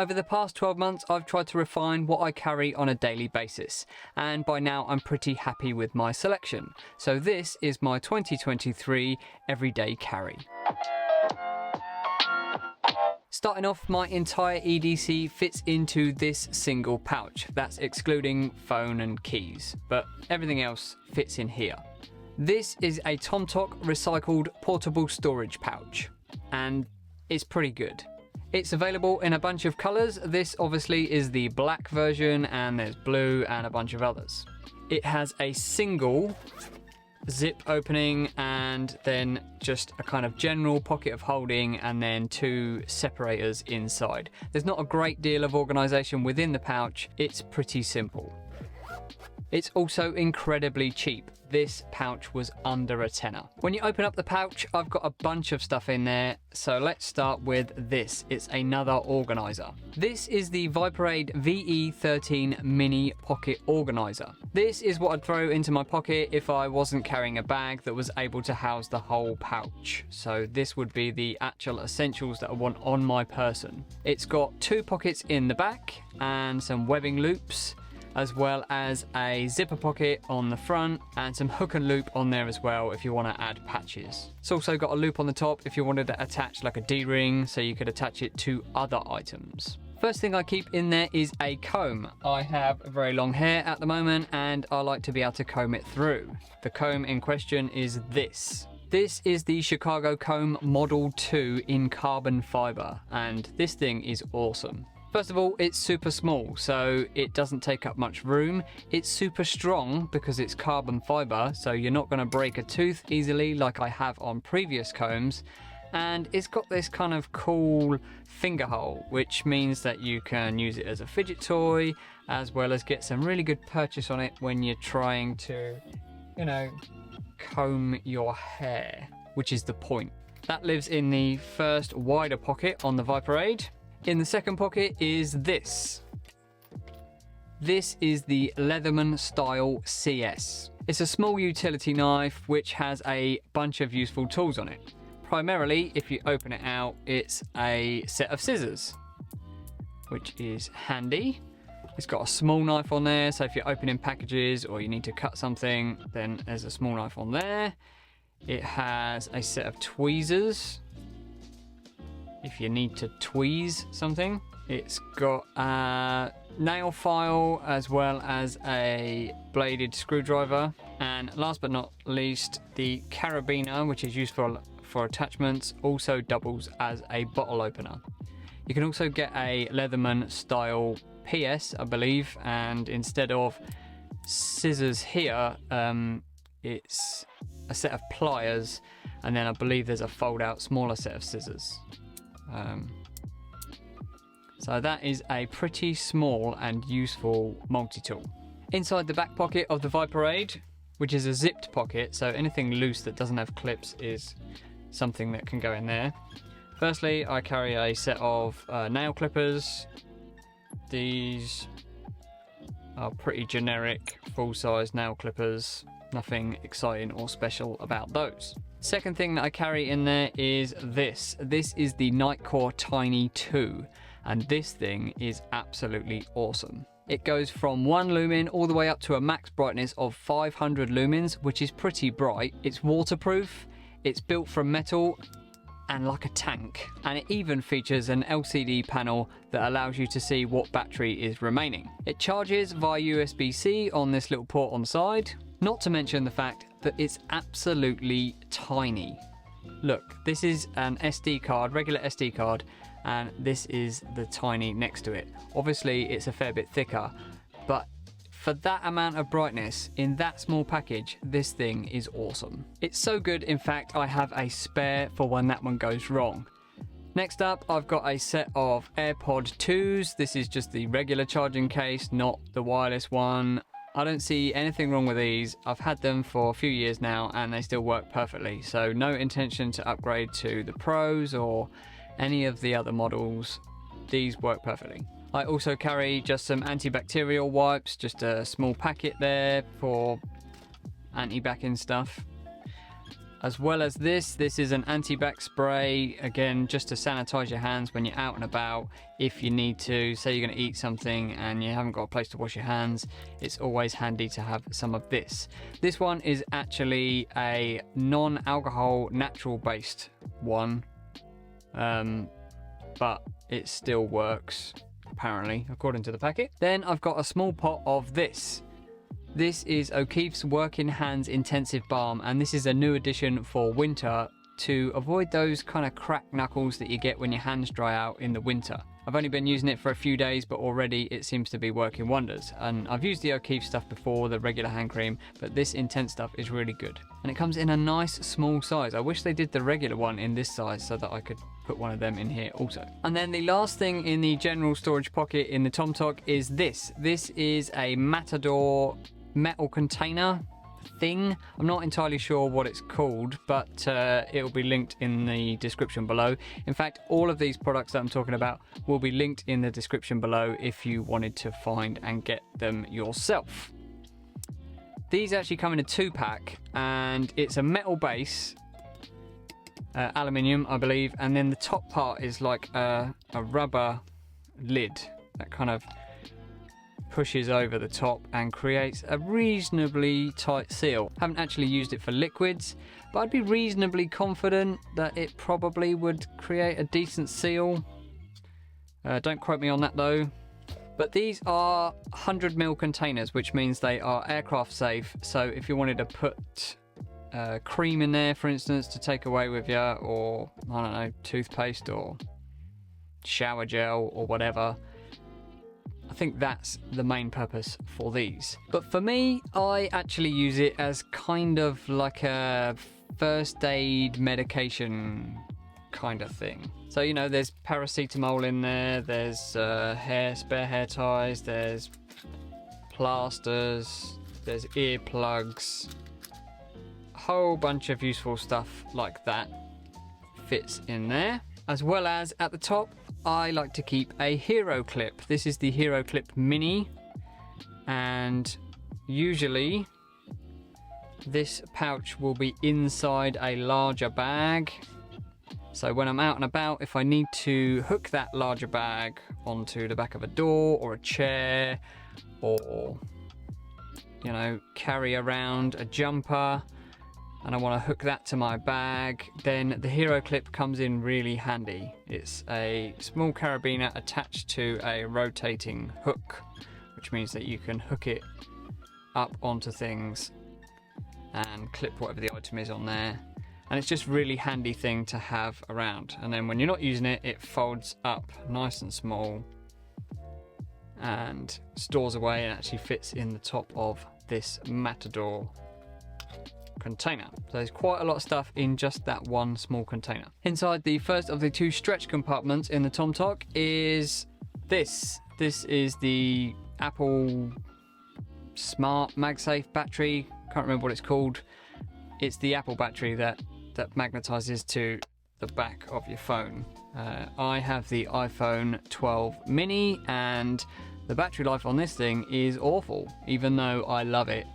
Over the past 12 months, I've tried to refine what I carry on a daily basis, and by now I'm pretty happy with my selection. So this is my 2023 Everyday Carry. Starting off, my entire EDC fits into this single pouch. That's excluding phone and keys, but everything else fits in here. This is a tomtoc recycled portable storage pouch, and it's pretty good. It's available in a bunch of colours. This obviously is the black version, and there's blue and a bunch of others. It has a single zip opening and then just a kind of general pocket of holding and then two separators inside. There's not a great deal of organisation within the pouch. It's pretty simple. It's also incredibly cheap. This pouch was under a tenner. When you open up the pouch, I've got a bunch of stuff in there. So let's start with this. It's another organizer. This is the VIPERADE VE13 Mini Pocket Organizer. This is what I'd throw into my pocket if I wasn't carrying a bag that was able to house the whole pouch. So this would be the actual essentials that I want on my person. It's got two pockets in the back and some webbing loops, as well as a zipper pocket on the front and some hook and loop on there as well if you want to add patches. It's also got a loop on the top if you wanted to attach like a D-ring so you could attach it to other items. First thing I keep in there is a comb. I have very long hair at the moment and I like to be able to comb it through. The comb in question is this. This is the Chicago Comb Model 2 in carbon fibre, and this thing is awesome. First of all, it's super small, so it doesn't take up much room. It's super strong because it's carbon fibre, so you're not going to break a tooth easily like I have on previous combs. And it's got this kind of cool finger hole, which means that you can use it as a fidget toy, as well as get some really good purchase on it when you're trying to, you know, comb your hair, which is the point. That lives in the first wider pocket on the VIPERADE. In the second pocket is this. This is the Leatherman style CS. It's a small utility knife which has a bunch of useful tools on it. Primarily, if you open it out, it's a set of scissors, which is handy. It's got a small knife on there, so if you're opening packages or you need to cut something, then there's a small knife on there. It has a set of tweezers if you need to tweeze something. It's got a nail file as well as a bladed screwdriver, and last but not least, the carabiner, which is useful for attachments, also doubles as a bottle opener. You can also get a Leatherman style PS, I believe, and instead of scissors here, it's a set of pliers, and then I believe there's a fold out smaller set of scissors. So that is a pretty small and useful multi-tool. Inside the back pocket of the VIPERADE, which is a zipped pocket, so anything loose that doesn't have clips is something that can go in there. Firstly, I carry a set of nail clippers. These are pretty generic full-size nail clippers. Nothing exciting or special about those. Second thing that I carry in there is this. This is the Nitecore TINI 2, and this thing is absolutely awesome. It goes from 1 lumen all the way up to a max brightness of 500 lumens, which is pretty bright. It's waterproof, it's built from metal and like a tank, and it even features an LCD panel that allows you to see what battery is remaining. It charges via USB-C on this little port on the side, not to mention the fact that it's absolutely tiny. Look, this is an SD card, regular SD card, and this is the TINI next to it. Obviously it's a fair bit thicker, but for that amount of brightness in that small package, this thing is awesome. It's so good, in fact, I have a spare for when that one goes wrong. Next up, I've got a set of AirPod 2s. This is just the regular charging case, not the wireless one. I don't see anything wrong with these. I've had them for a few years now and they still work perfectly. So no intention to upgrade to the Pros or any of the other models. These work perfectly. I also carry just some antibacterial wipes, just a small packet there for anti-backing stuff. As well as this is an anti-bac spray, again, just to sanitize your hands when you're out and about. If you need to, say you're going to eat something and you haven't got a place to wash your hands, it's always handy to have some of this. This one is actually a non-alcohol, natural-based one, but it still works, apparently, according to the packet. Then I've got a small pot of this. This is O'Keeffe's Working Hands Intensive Balm, and this is a new addition for winter to avoid those kind of cracked knuckles that you get when your hands dry out in the winter. I've only been using it for a few days, but already it seems to be working wonders. And I've used the O'Keeffe stuff before, the regular hand cream, but this intense stuff is really good. And it comes in a nice small size. I wish they did the regular one in this size so that I could put one of them in here also. And then the last thing in the general storage pocket in the tomtoc is this. This is a Matador metal container thing. I'm not entirely sure what it's called, but it will be linked in the description below. In fact, all of these products that I'm talking about will be linked in the description below if you wanted to find and get them yourself. These actually come in a 2-pack, and it's a metal base, aluminium I believe, and then the top part is like a rubber lid that kind of pushes over the top and creates a reasonably tight seal. Haven't actually used it for liquids, but I'd be reasonably confident that it probably would create a decent seal. Don't quote me on that though. But these are 100ml containers, which means they are aircraft safe. So if you wanted to put cream in there, for instance, to take away with you, or I don't know, toothpaste or shower gel or whatever, I think that's the main purpose for these. But for me, I actually use it as kind of like a first aid medication kind of thing. So, you know, there's paracetamol in there, there's spare hair ties, there's plasters, there's earplugs, a whole bunch of useful stuff like that fits in there. As well as at the top, I like to keep a HEROCLIP. This is the HEROCLIP Mini, and usually this pouch will be inside a larger bag. So when I'm out and about, if I need to hook that larger bag onto the back of a door or a chair, or, you know, carry around a jumper, and I want to hook that to my bag, then the HEROCLIP comes in really handy. It's a small carabiner attached to a rotating hook, which means that you can hook it up onto things and clip whatever the item is on there. And it's just a really handy thing to have around. And then when you're not using it, it folds up nice and small and stores away and actually fits in the top of this Matador container. So there's quite a lot of stuff in just that one small container. Inside the first of the 2 stretch compartments in the tomtoc is this. This is the Apple Smart MagSafe battery. Can't remember what it's called. It's the Apple battery that magnetizes to the back of your phone. I have the iPhone 12 mini, and the battery life on this thing is awful. Even though I love it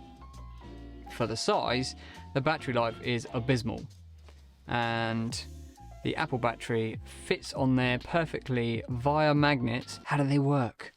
for the size, the battery life is abysmal. And the Apple battery fits on there perfectly via magnets. How do they work?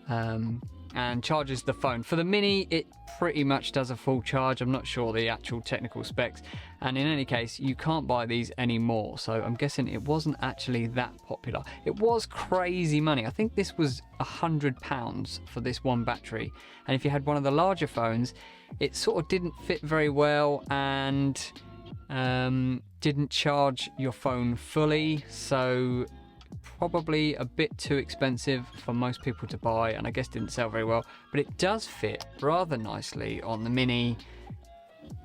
And charges the phone. For the Mini, it pretty much does a full charge. I'm not sure the actual technical specs, and in any case, you can't buy these anymore, so I'm guessing it wasn't actually that popular. It was crazy money. I think this was £100 for this one battery, and if you had one of the larger phones, it sort of didn't fit very well and didn't charge your phone fully, so probably a bit too expensive for most people to buy, and I guess didn't sell very well. But it does fit rather nicely on the Mini,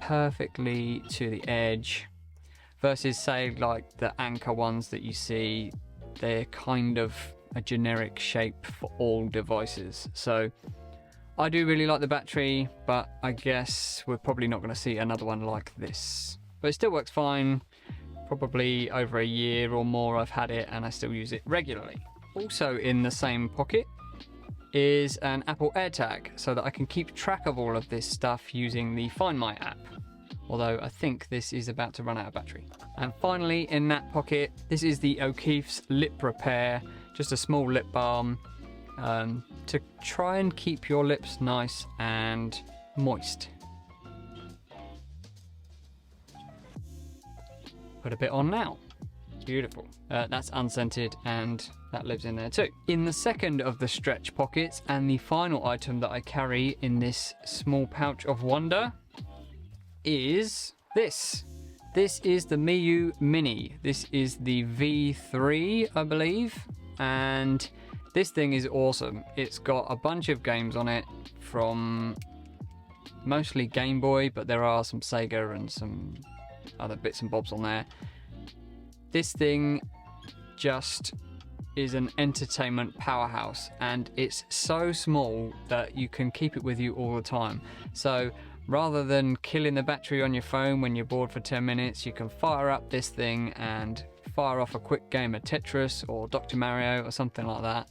perfectly to the edge, versus say like the Anker ones that you see. They're kind of a generic shape for all devices. So I do really like the battery, but I guess we're probably not going to see another one like this. But it still works fine. Probably over a year or more I've had it, and I still use it regularly. Also in the same pocket is an Apple AirTag, so that I can keep track of all of this stuff using the Find My app. although I think this is about to run out of battery. And finally, in that pocket, this is the O'Keeffe's Lip Repair, just a small lip balm to try and keep your lips nice and moist. Put a bit on now. Beautiful. That's unscented and that lives in there too. In the second of the stretch pockets and the final item that I carry in this small pouch of wonder is this. This is the Miyoo Mini. This is the V3, I believe, and this thing is awesome. It's got a bunch of games on it from mostly Game Boy, but there are some Sega and some other bits and bobs on there. This thing just is an entertainment powerhouse, and it's so small that you can keep it with you all the time. So rather than killing the battery on your phone when you're bored for 10 minutes, you can fire up this thing and fire off a quick game of Tetris or Dr. Mario or something like that,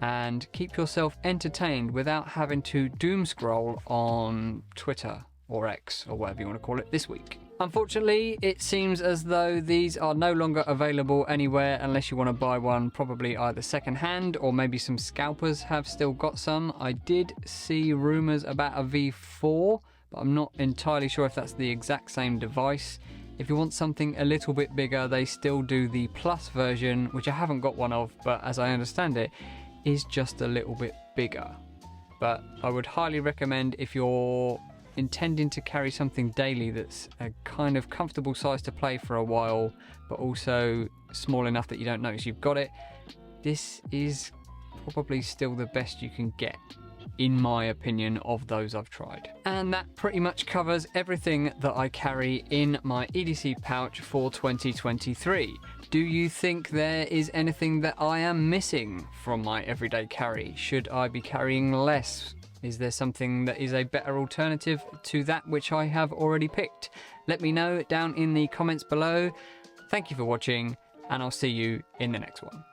and keep yourself entertained without having to doom scroll on Twitter or X or whatever you want to call it this week. Unfortunately, it seems as though these are no longer available anywhere unless you want to buy one, probably either second hand or maybe some scalpers have still got some. I did see rumours about a V4, but I'm not entirely sure if that's the exact same device. If you want something a little bit bigger, they still do the Plus version, which I haven't got one of, but as I understand it, is just a little bit bigger. But I would highly recommend, if you're intending to carry something daily that's a kind of comfortable size to play for a while, but also small enough that you don't notice you've got it, this is probably still the best you can get, in my opinion, of those I've tried. And that pretty much covers everything that I carry in my EDC pouch for 2023. Do you think there is anything that I am missing from my everyday carry? Should I be carrying less? Is there something that is a better alternative to that which I have already picked? Let me know down in the comments below. Thank you for watching, and I'll see you in the next one.